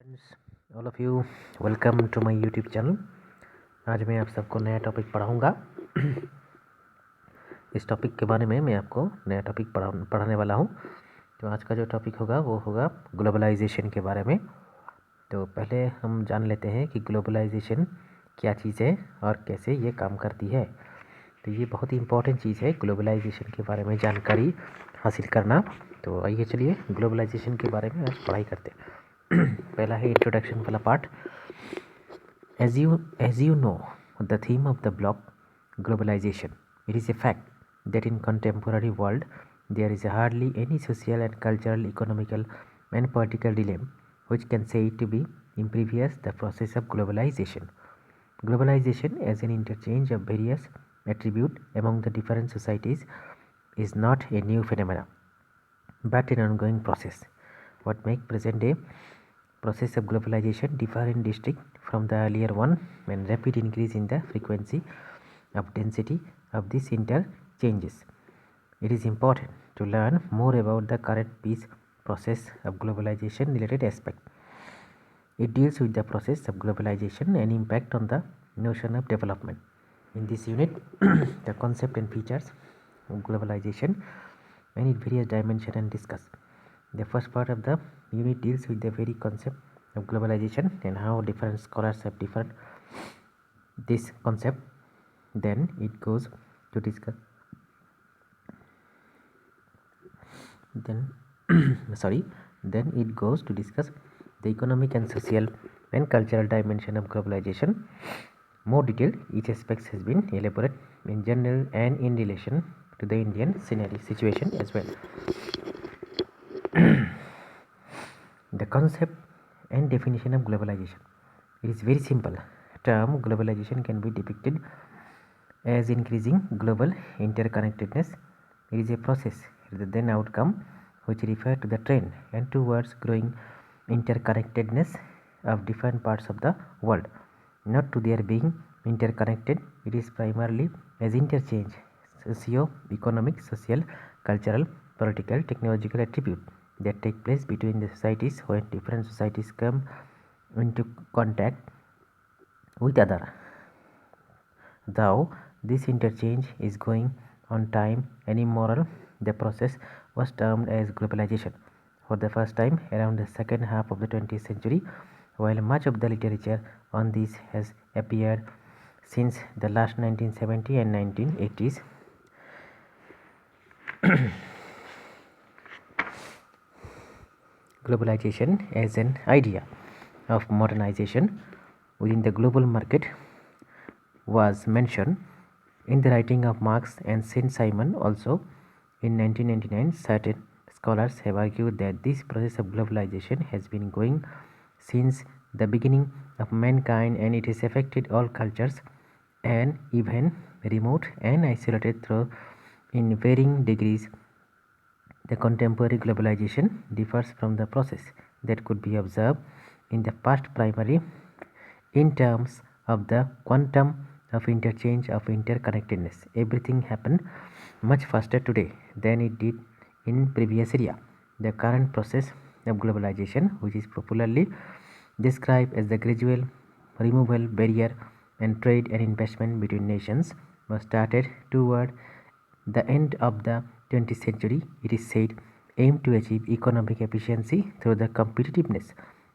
Friends, all of you welcome to my YouTube channel. आज मैं आप सबको नया टॉपिक पढ़ाऊंगा। इस टॉपिक के बारे में मैं आपको नया टॉपिक पढ़ाने वाला हूं। तो आज का जो टॉपिक होगा वो होगा ग्लोबलाइजेशन के बारे में। तो पहले हम जान लेते हैं कि ग्लोबलाइजेशन क्या चीज़ है और कैसे ये काम करती है। तो ये बहुत ही इंपॉर्टेंट चीज़ है ग्लोबलाइजेशन के बारे में जानकारी हासिल करना। तो आइए चलिए ग्लोबलाइजेशन के बारे में आज पढ़ाई करते हैं। पहला है इंट्रोडक्शन वाला part. As you know, the theme of the blog, globalization. It is a fact that in contemporary world there is hardly any social and cultural, economical and political dilemma which can say to be impervious the process of globalization. Globalization as an interchange of various attributes among the different societies is not a new phenomenon but an ongoing process. What makes present day process of globalization differ in distinct from the earlier one and rapid increase in the frequency of density of these interchanges. It is important to learn more about the current peace process of globalization related aspect. It deals with the process of globalization and impact on the notion of development. In this unit, the concept and features of globalization and its various dimensions and discuss. The first part of the unit deals with the very concept of globalization and how different scholars have defined this concept. Then it goes to discuss then it goes to discuss the economic and social and cultural dimension of globalization. More detailed, each aspect has been elaborated in general and in relation to the Indian scenario situation as well. The concept and definition of globalization. It is very simple. Term globalization can be depicted as increasing global interconnectedness. It is a process rather than outcome which refer to the trend and towards growing interconnectedness of different parts of the world, not to their being interconnected. It is primarily as interchange, socio-economic, social, cultural, political, technological attribute that take place between the societies when different societies come into contact with other. Though this interchange is going on time and immoral, the process was termed as globalization for the first time around the second half of the 20th century, while much of the literature on this has appeared since the last 1970s and 1980s. Globalization as an idea of modernization within the global market was mentioned in the writing of Marx and Saint-Simon. Also in 1999, certain scholars have argued that this process of globalization has been going since the beginning of mankind and it has affected all cultures and even remote and isolated through in varying degrees. The contemporary globalization differs from the process that could be observed in the past primarily in terms of the quantum of interchange of interconnectedness. Everything happened much faster today than it did in previous era. The current process of globalization, which is popularly described as the gradual removal barrier and trade and investment between nations, was started toward the end of the 20th century. It is said aimed to achieve economic efficiency through the competitiveness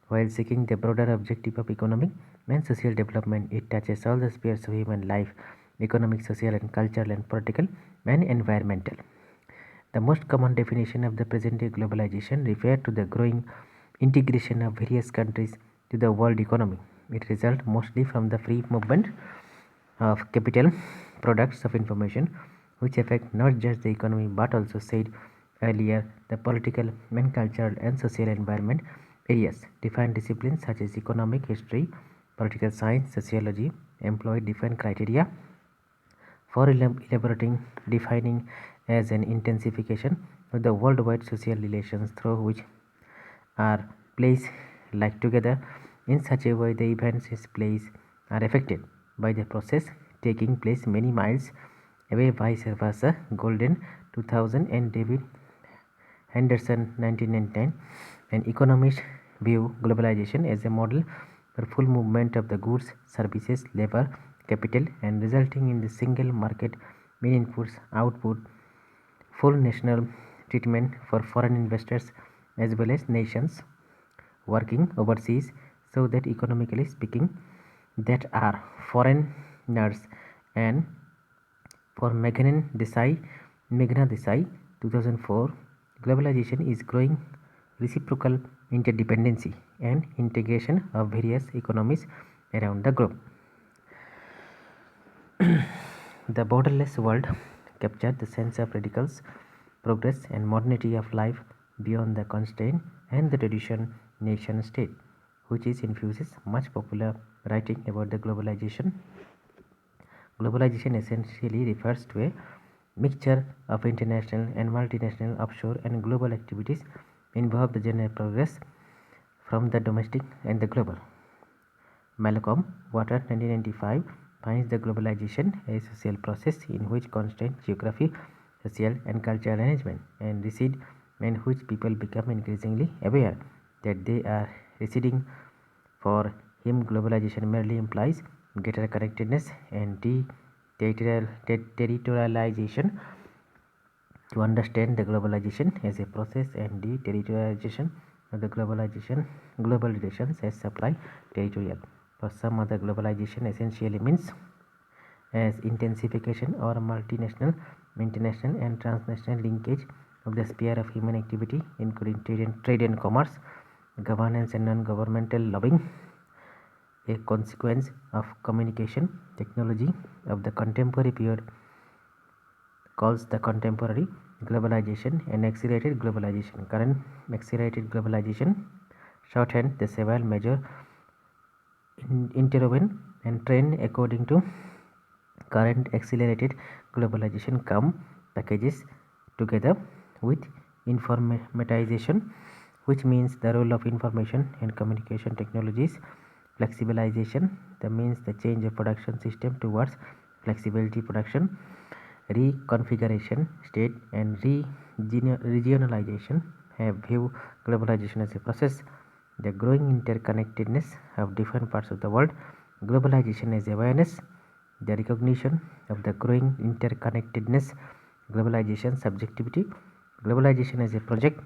while seeking the broader objective of economic and social development. It touches all the spheres of human life: economic, social and cultural and political and environmental. The most common definition of the present-day globalization refers to the growing integration of various countries to the world economy. It results mostly from the free movement of capital, products of information, which affect not just the economy but also said earlier the political and cultural and social environment areas. Defined disciplines such as economic history, political science, sociology employ different criteria for elaborating defining as an intensification of the worldwide social relations through which are placed like together in such a way the events is place are affected by the process taking place many miles away, vice versa. Golden 2000 and David Henderson 1999, an economist, view globalization as a model for full movement of the goods, services, labor, capital, and resulting in the single market, mean inputs, output, full national treatment for foreign investors as well as nations working overseas, so that economically speaking that are foreigners. And for Meghna Desai 2004, globalization is growing reciprocal interdependency and integration of various economies around the globe. The borderless world captured the sense of radicals, progress, and modernity of life beyond the constraint and the tradition nation state, which is infuses much popular writing about the globalization. Globalization essentially refers to a mixture of international and multinational offshore and global activities involve the general progress from the domestic and the global. Malcolm Water 1995 finds the globalization a social process in which constant geography, social and cultural arrangement and recede, in which people become increasingly aware that they are receding. For him, globalization merely implies greater connectedness and territorialization. To understand the globalization as a process and deterritorialization of the global relations as supply territorial. For some, other globalization essentially means as intensification or multinational, international, and transnational linkage of the sphere of human activity, including trade and commerce, governance and non-governmental lobbying, a consequence of communication technology of the contemporary period calls the contemporary globalization and accelerated globalization. Current accelerated globalization shorthand the several major interwoven and trend according to current accelerated globalization come packages together with informatization, which means the role of information and communication technologies, flexibilization, that means the change of production system towards flexibility production, reconfiguration state, and regionalization have view globalization as a process, the growing interconnectedness of different parts of the world, globalization as awareness, the recognition of the growing interconnectedness, globalization subjectivity, globalization as a project,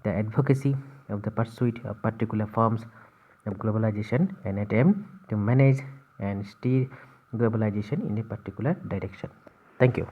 the advocacy of the pursuit of particular forms of globalization, an attempt to manage and steer globalization in a particular direction. Thank you.